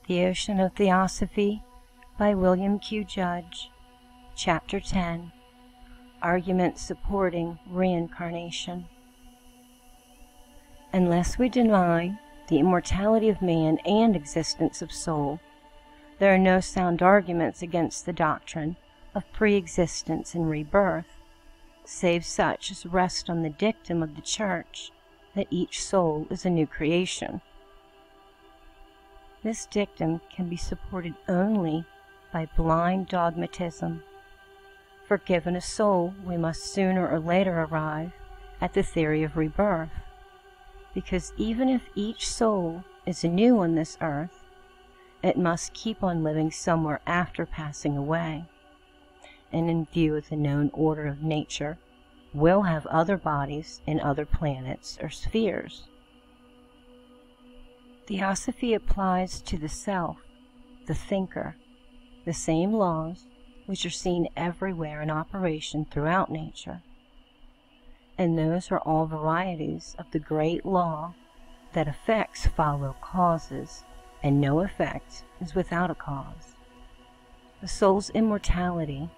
The Ocean of Theosophy by William Q. Judge, Chapter 10, Arguments Supporting Reincarnation. Unless we deny the immortality of man and existence of soul, there are no sound arguments against the doctrine of pre-existence and rebirth, save such as rest on the dictum of the Church that each soul is a new creation. This dictum can be supported only by blind dogmatism, for given a soul, we must sooner or later arrive at the theory of rebirth, because even if each soul is anew on this earth, it must keep on living somewhere after passing away, and in view of the known order of nature, will have other bodies in other planets or spheres. Theosophy applies to the self, the thinker, the same laws which are seen everywhere in operation throughout nature, and those are all varieties of the great law that effects follow causes, and no effect is without a cause. The soul's immortality,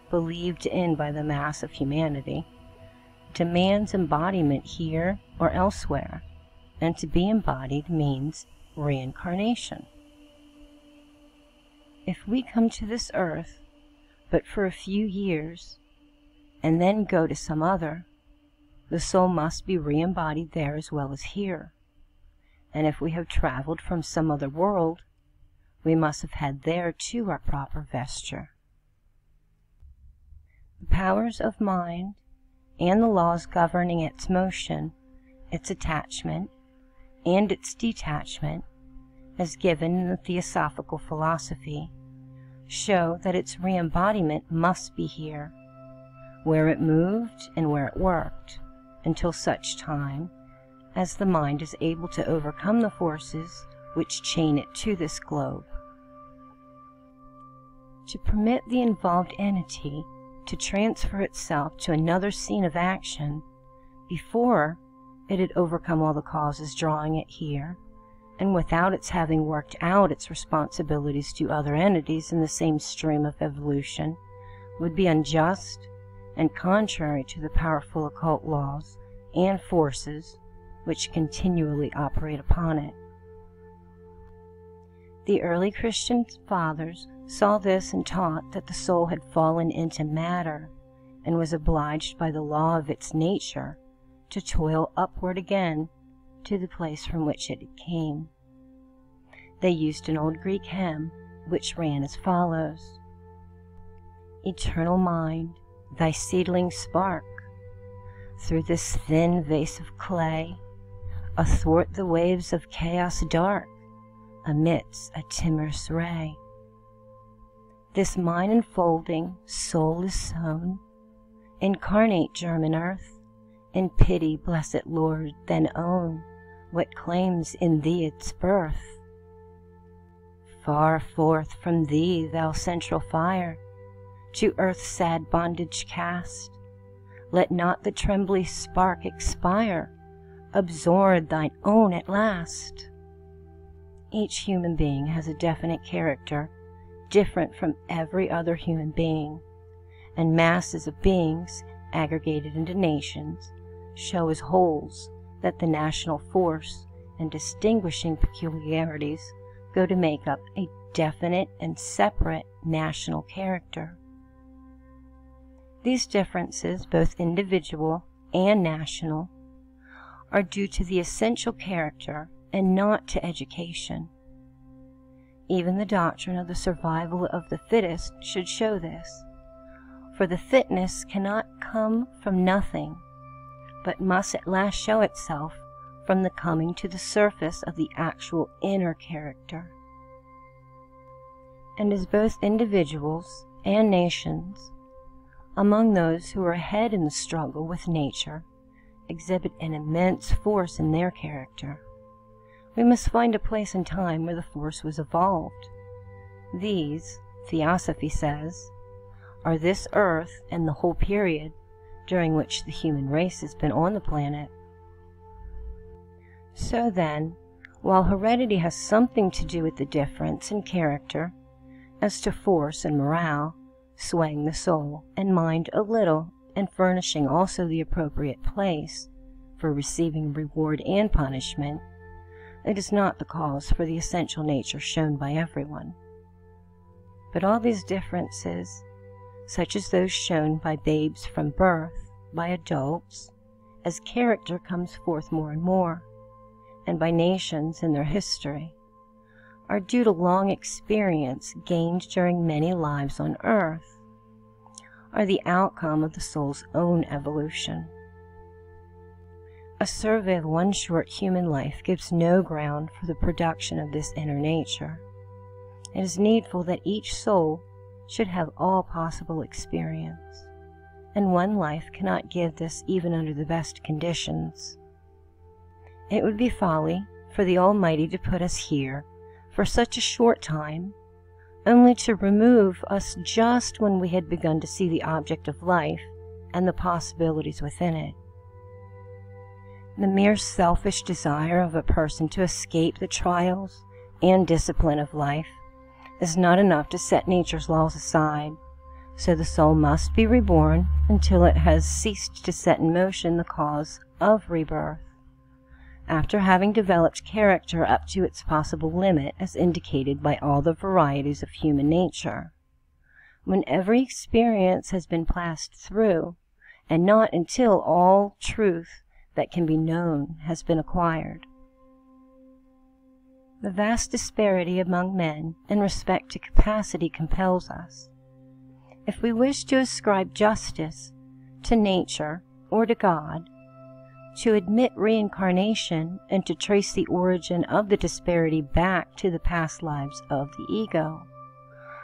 believed in by the mass of humanity, demands embodiment here or elsewhere, and to be embodied means reincarnation. If we come to this earth but for a few years, and then go to some other, the soul must be re-embodied there as well as here. And if we have traveled from some other world, we must have had there too our proper vesture. The powers of mind and the laws governing its motion, its attachment, and its detachment, as given in the Theosophical philosophy, show that its re-embodiment must be here, where it moved and where it worked, until such time as the mind is able to overcome the forces which chain it to this globe. To permit the involved entity to transfer itself to another scene of action before it had overcome all the causes drawing it here, and without its having worked out its responsibilities to other entities in the same stream of evolution, would be unjust and contrary to the powerful occult laws and forces which continually operate upon it. The early Christian fathers saw this and taught that the soul had fallen into matter and was obliged by the law of its nature to toil upward again to the place from which it came. They used an old Greek hymn which ran as follows: Eternal mind, thy seedling spark, through this thin vase of clay, athwart the waves of chaos dark, emits a timorous ray. This mine enfolding soul is sown, incarnate germ in earth. In pity, blessed Lord, then own what claims in thee its birth. Far forth from thee, thou central fire, to earth's sad bondage cast, let not the trembly spark expire, absorb thine own at last. Each human being has a definite character, different from every other human being, and masses of beings, aggregated into nations, show as wholes that the national force and distinguishing peculiarities go to make up a definite and separate national character. These differences, both individual and national, are due to the essential character and not to education. Even the doctrine of the survival of the fittest should show this, for the fitness cannot come from nothing, but must at last show itself from the coming to the surface of the actual inner character. And as both individuals and nations, among those who are ahead in the struggle with nature, exhibit an immense force in their character, we must find a place and time where the force was evolved. These, Theosophy says, are this earth and the whole period during which the human race has been on the planet. So then, while heredity has something to do with the difference in character as to force and morale, swaying the soul and mind a little and furnishing also the appropriate place for receiving reward and punishment, it is not the cause for the essential nature shown by everyone. But all these differences, such as those shown by babes from birth, by adults, as character comes forth more and more, and by nations in their history, are due to long experience gained during many lives on earth, are the outcome of the soul's own evolution. A survey of one short human life gives no ground for the production of this inner nature. It is needful that each soul should have all possible experience, and one life cannot give this even under the best conditions. It would be folly for the Almighty to put us here for such a short time, only to remove us just when we had begun to see the object of life and the possibilities within it. The mere selfish desire of a person to escape the trials and discipline of life is not enough to set nature's laws aside, so the soul must be reborn until it has ceased to set in motion the cause of rebirth, after having developed character up to its possible limit as indicated by all the varieties of human nature, when every experience has been passed through, and not until all truth that can be known has been acquired. The vast disparity among men in respect to capacity compels us, if we wish to ascribe justice to nature or to God, to admit reincarnation and to trace the origin of the disparity back to the past lives of the ego.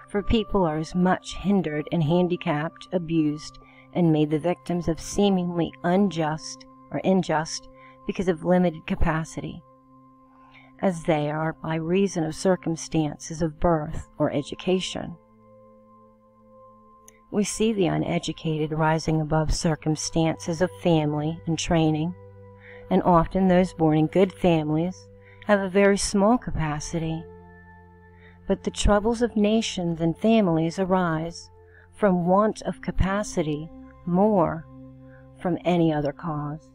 For people are as much hindered and handicapped, abused, and made the victims of seemingly unjust or unjust because of limited capacity, as they are by reason of circumstances of birth or education. We see the uneducated rising above circumstances of family and training, and often those born in good families have a very small capacity. But the troubles of nations and families arise from want of capacity more from any other cause.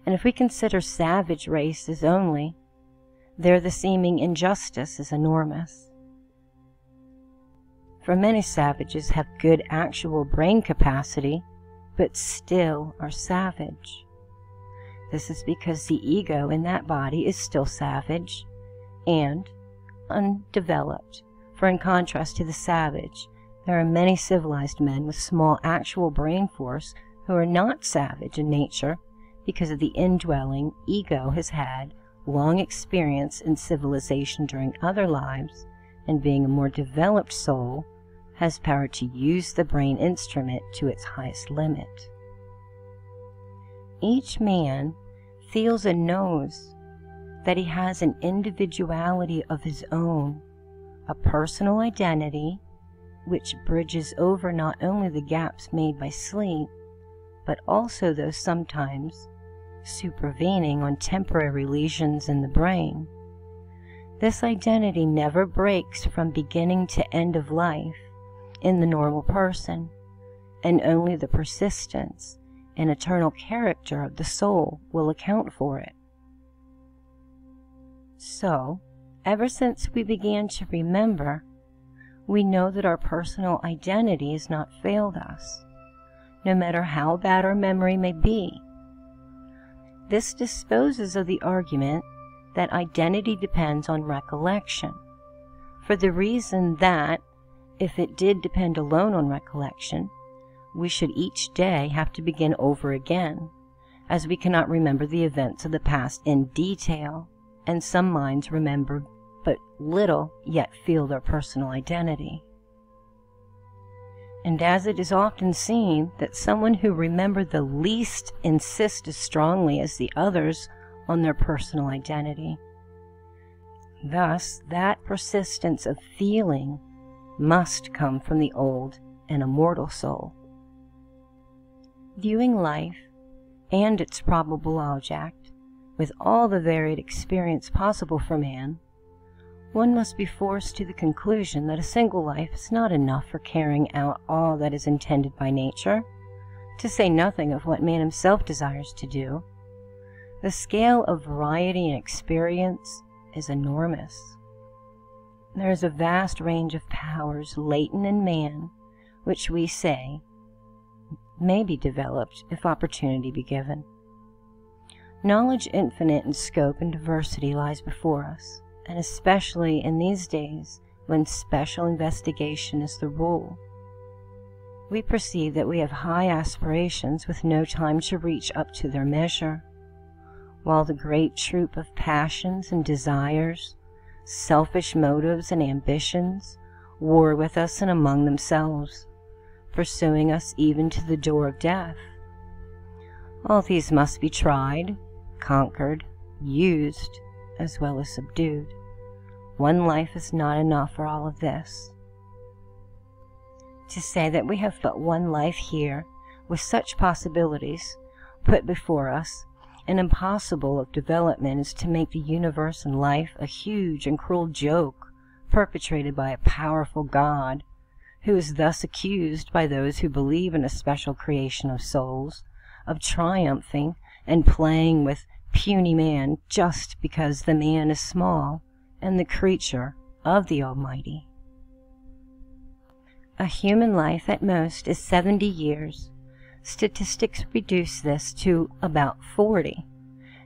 And if we consider savage races only, there the seeming injustice is enormous. For many savages have good actual brain capacity, but still are savage. This is because the ego in that body is still savage and undeveloped. For in contrast to the savage, there are many civilized men with small actual brain force who are not savage in nature because of the indwelling ego has had long experience in civilization during other lives, and being a more developed soul, has power to use the brain instrument to its highest limit. Each man feels and knows that he has an individuality of his own, a personal identity which bridges over not only the gaps made by sleep, but also those sometimes supervening on temporary lesions in the brain. This identity never breaks from beginning to end of life in the normal person, and only the persistence and eternal character of the soul will account for it. So, ever since we began to remember, we know that our personal identity has not failed us, no matter how bad our memory may be. This disposes of the argument that identity depends on recollection, for the reason that, if it did depend alone on recollection, we should each day have to begin over again, as we cannot remember the events of the past in detail, and some minds remember but little, yet feel their personal identity. And as it is often seen that someone who remembered the least insists as strongly as the others on their personal identity. Thus, that persistence of feeling must come from the old and immortal soul. Viewing life and its probable object with all the varied experience possible for man, one must be forced to the conclusion that a single life is not enough for carrying out all that is intended by nature, to say nothing of what man himself desires to do. The scale of variety and experience is enormous. There is a vast range of powers latent in man, which we say may be developed if opportunity be given. Knowledge infinite in scope and diversity lies before us, and especially in these days when special investigation is the rule. We perceive that we have high aspirations with no time to reach up to their measure, while the great troop of passions and desires, selfish motives and ambitions, war with us and among themselves, pursuing us even to the door of death. All these must be tried, conquered, used, as well as subdued. One life is not enough for all of this. To say that we have but one life here, with such possibilities put before us, and impossible of development, is to make the universe and life a huge and cruel joke perpetrated by a powerful God, who is thus accused by those who believe in a special creation of souls of triumphing and playing with puny man just because the man is small and the creature of the Almighty. A human life at most is 70 years. Statistics reduce this to about 40,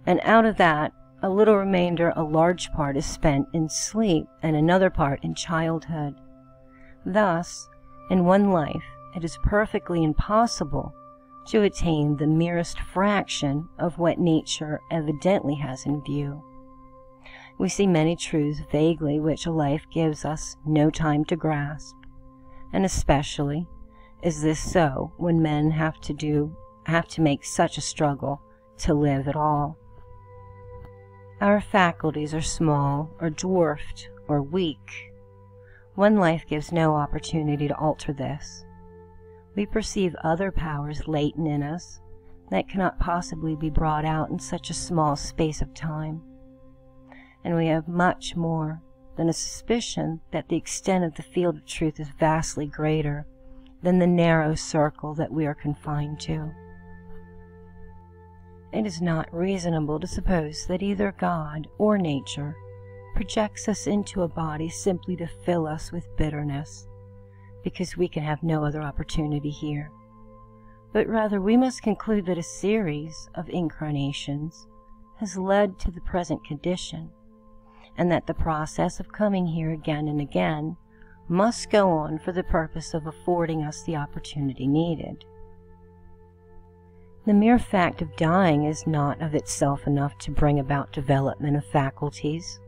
and out of that, a little remainder, a large part, is spent in sleep and another part in childhood. Thus, in one life, it is perfectly impossible to attain the merest fraction of what nature evidently has in view. We see many truths vaguely which a life gives us no time to grasp, and especially is this so when men have to make such a struggle to live at all. Our faculties are small or dwarfed or weak. One life gives no opportunity to alter this. We perceive other powers latent in us that cannot possibly be brought out in such a small space of time. And we have much more than a suspicion that the extent of the field of truth is vastly greater than the narrow circle that we are confined to. It is not reasonable to suppose that either God or nature projects us into a body simply to fill us with bitterness, because we can have no other opportunity here. But rather we must conclude that a series of incarnations has led to the present condition, and that the process of coming here again and again must go on for the purpose of affording us the opportunity needed. The mere fact of dying is not of itself enough to bring about development of faculties,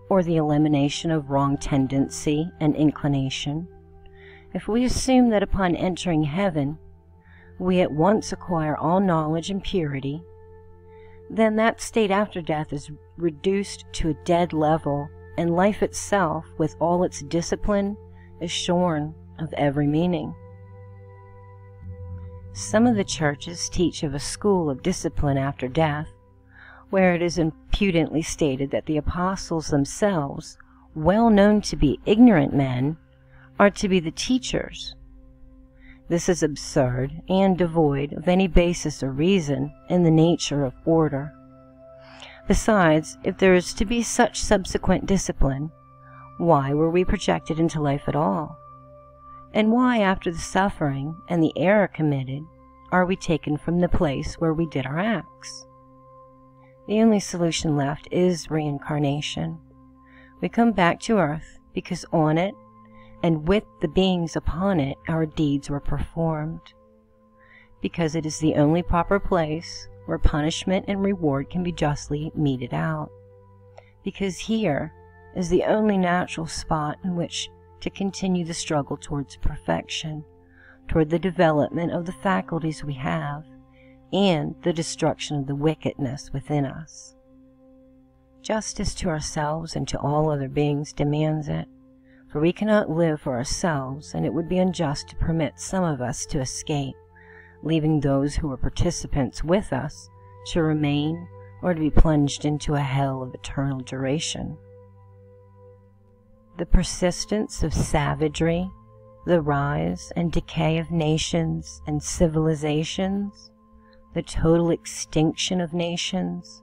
or the elimination of wrong tendency and inclination. If we assume that upon entering heaven we at once acquire all knowledge and purity, then that state after death is reduced to a dead level, and life itself, with all its discipline, is shorn of every meaning. Some of the churches teach of a school of discipline after death, where it is impudently stated that the apostles themselves, well known to be ignorant men, are to be the teachers. This is absurd and devoid of any basis or reason in the nature of order. Besides, if there is to be such subsequent discipline, why were we projected into life at all? And why, after the suffering and the error committed, are we taken from the place where we did our acts? The only solution left is reincarnation. We come back to earth because on it, and with the beings upon it, our deeds were performed. Because it is the only proper place where punishment and reward can be justly meted out. Because here is the only natural spot in which to continue the struggle towards perfection, toward the development of the faculties we have, and the destruction of the wickedness within us. Justice to ourselves and to all other beings demands it, for we cannot live for ourselves, and it would be unjust to permit some of us to escape, leaving those who were participants with us to remain or to be plunged into a hell of eternal duration. The persistence of savagery, the rise and decay of nations and civilizations, the total extinction of nations,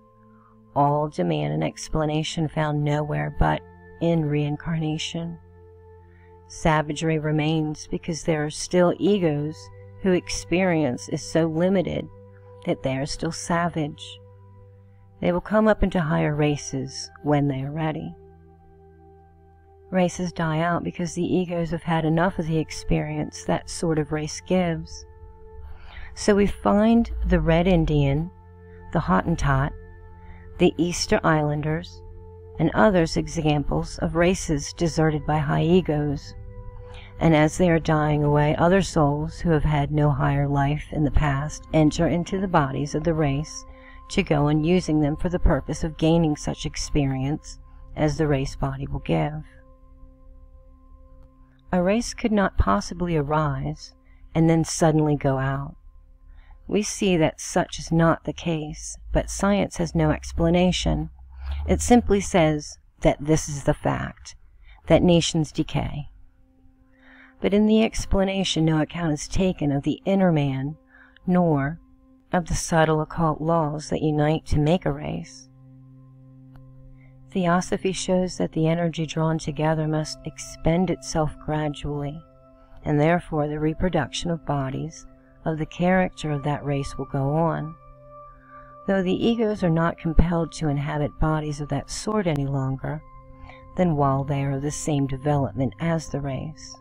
all demand an explanation found nowhere but in reincarnation. Savagery remains because there are still egos whose experience is so limited that they are still savage. They will come up into higher races when they are ready. Races die out because the egos have had enough of the experience that sort of race gives. So we find the Red Indian, the Hottentot, the Easter Islanders, and others examples of races deserted by high egos. And as they are dying away, other souls who have had no higher life in the past enter into the bodies of the race to go on using them for the purpose of gaining such experience as the race body will give. A race could not possibly arise and then suddenly go out. We see that such is not the case, but science has no explanation. It simply says that this is the fact, that nations decay. But in the explanation no account is taken of the inner man, nor of the subtle occult laws that unite to make a race. Theosophy shows that the energy drawn together must expend itself gradually, and therefore the reproduction of bodies of the character of that race will go on. Though the egos are not compelled to inhabit bodies of that sort any longer, than while they are of the same development as the race.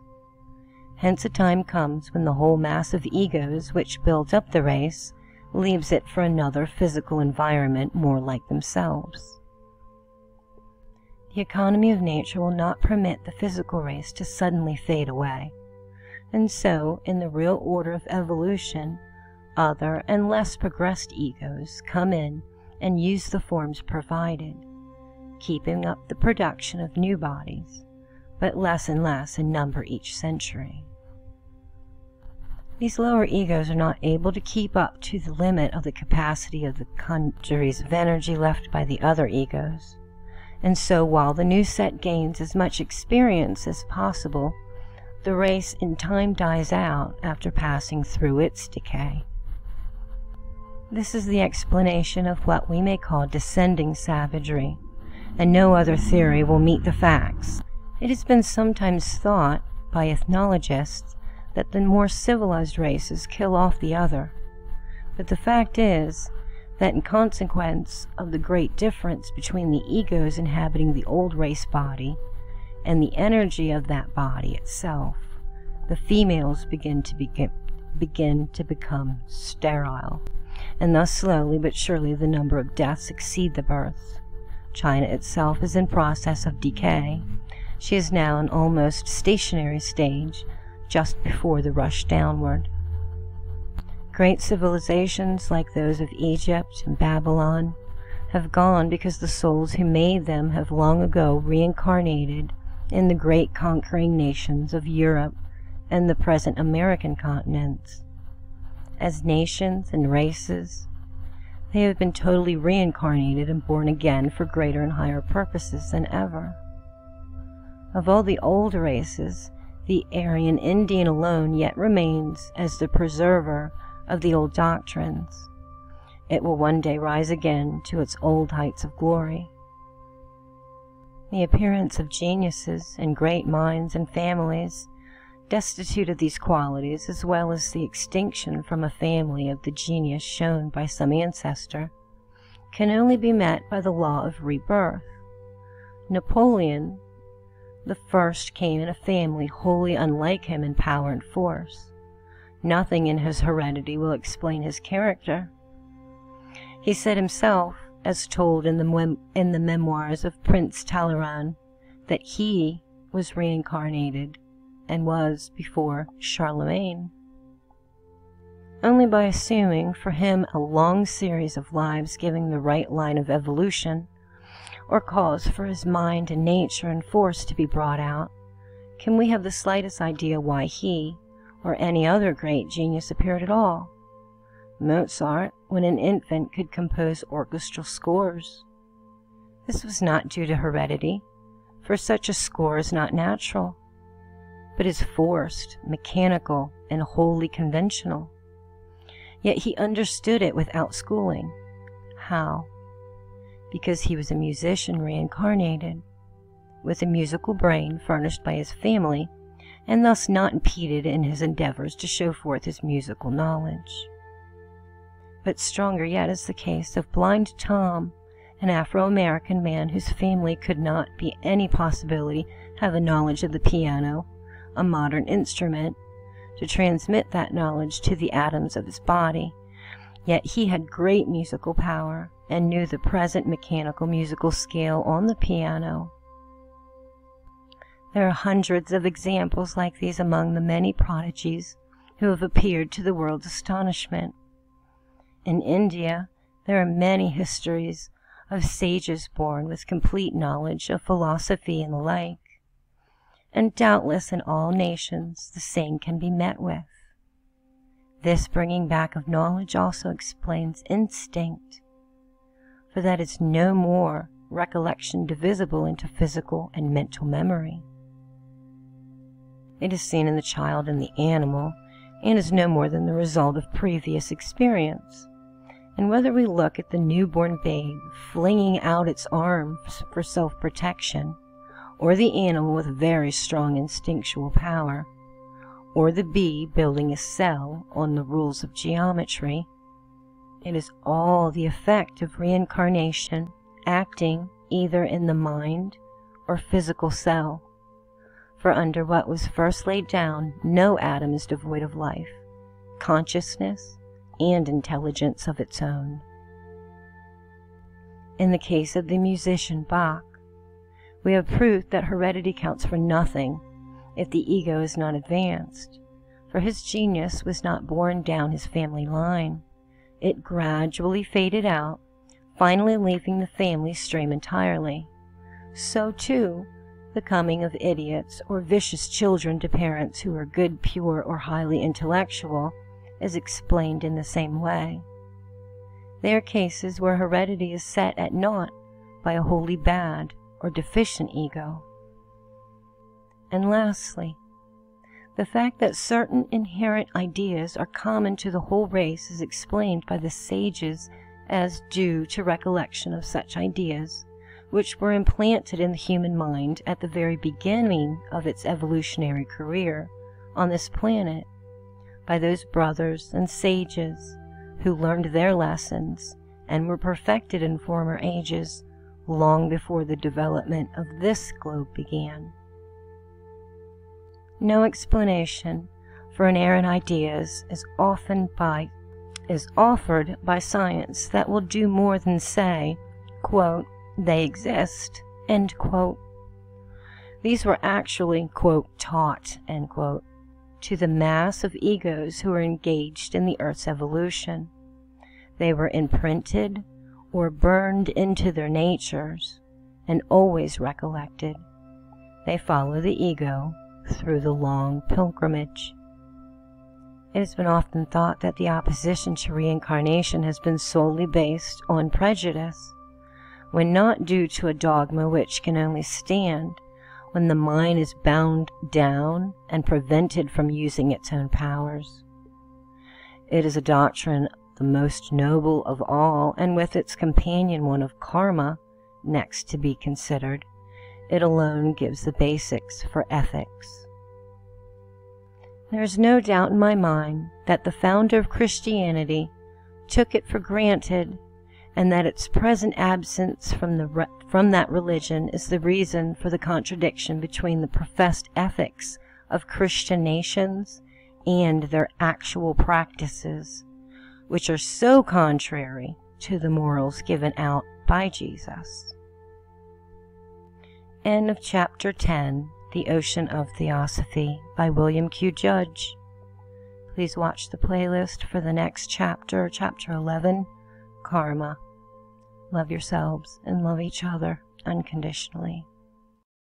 Hence a time comes when the whole mass of egos which built up the race leaves it for another physical environment more like themselves. The economy of nature will not permit the physical race to suddenly fade away, and so, in the real order of evolution, other and less progressed egos come in and use the forms provided, keeping up the production of new bodies, but less and less in number each century. These lower egos are not able to keep up to the limit of the capacity of the congeries of energy left by the other egos. And so while the new set gains as much experience as possible, the race in time dies out after passing through its decay. This is the explanation of what we may call descending savagery, and no other theory will meet the facts. It has been sometimes thought by ethnologists that the more civilized races kill off the other, but the fact is that in consequence of the great difference between the egos inhabiting the old race body and the energy of that body itself, the females begin to become sterile, and thus slowly but surely the number of deaths exceed the births. China itself is in process of decay. She is now in almost stationary stage, just before the rush downward. Great civilizations like those of Egypt and Babylon have gone because the souls who made them have long ago reincarnated in the great conquering nations of Europe and the present American continents. As nations and races, they have been totally reincarnated and born again for greater and higher purposes than ever. Of all the old races, the Aryan Indian alone yet remains as the preserver of the old doctrines. It will one day rise again to its old heights of glory. The appearance of geniuses and great minds and families destitute of these qualities, as well as the extinction from a family of the genius shown by some ancestor, can only be met by the law of rebirth. Napoleon the first came in a family wholly unlike him in power and force. Nothing in his heredity will explain his character. He said himself, as told in the memoirs of Prince Talleyrand, that he was reincarnated and was before Charlemagne. Only by assuming for him a long series of lives giving the right line of evolution, or cause for his mind and nature and force to be brought out, can we have the slightest idea why he, or any other great genius, appeared at all. Mozart when an infant could compose orchestral scores. This was not due to heredity, for such a score is not natural, but is forced, mechanical, and wholly conventional. Yet he understood it without schooling. How? Because he was a musician reincarnated, with a musical brain furnished by his family, and thus not impeded in his endeavors to show forth his musical knowledge. But stronger yet is the case of Blind Tom, an Afro-American man whose family could not by any possibility have a knowledge of the piano, a modern instrument, to transmit that knowledge to the atoms of his body. Yet he had great musical power, and knew the present mechanical musical scale on the piano. There are hundreds of examples like these among the many prodigies who have appeared to the world's astonishment. In India, there are many histories of sages born with complete knowledge of philosophy and the like, and doubtless in all nations the same can be met with. This bringing back of knowledge also explains instinct, for that is no more recollection divisible into physical and mental memory. It is seen in the child and the animal, and is no more than the result of previous experience. And whether we look at the newborn babe flinging out its arms for self-protection, or the animal with very strong instinctual power, or the bee building a cell on the rules of geometry, it is all the effect of reincarnation acting either in the mind or physical cell. For under what was first laid down, no atom is devoid of life, consciousness, and intelligence of its own. In the case of the musician Bach, we have proof that heredity counts for nothing if the ego is not advanced, for his genius was not born down his family line. It gradually faded out, finally leaving the family stream entirely. So, too, the coming of idiots or vicious children to parents who are good, pure, or highly intellectual is explained in the same way. They are cases where heredity is set at naught by a wholly bad or deficient ego. And lastly, the fact that certain inherent ideas are common to the whole race is explained by the sages as due to recollection of such ideas, which were implanted in the human mind at the very beginning of its evolutionary career on this planet by those brothers and sages who learned their lessons and were perfected in former ages long before the development of this globe began. No explanation for inerrant ideas is offered by science that will do more than say, quote, "they exist," end quote. These were actually, quote, "taught," end quote, to the mass of egos who are engaged in the Earth's evolution. They were imprinted or burned into their natures and always recollected. They follow the ego through the long pilgrimage. It has been often thought that the opposition to reincarnation has been solely based on prejudice, when not due to a dogma which can only stand when the mind is bound down and prevented from using its own powers. It is a doctrine the most noble of all, and with its companion one of karma next to be considered, it alone gives the basics for ethics. There is no doubt in my mind that the founder of Christianity took it for granted, and that its present absence from that religion is the reason for the contradiction between the professed ethics of Christian nations and their actual practices, which are so contrary to the morals given out by Jesus. End of Chapter 10, The Ocean of Theosophy, by William Q. Judge. Please watch the playlist for the next chapter, Chapter 11, Karma. Love yourselves and love each other unconditionally.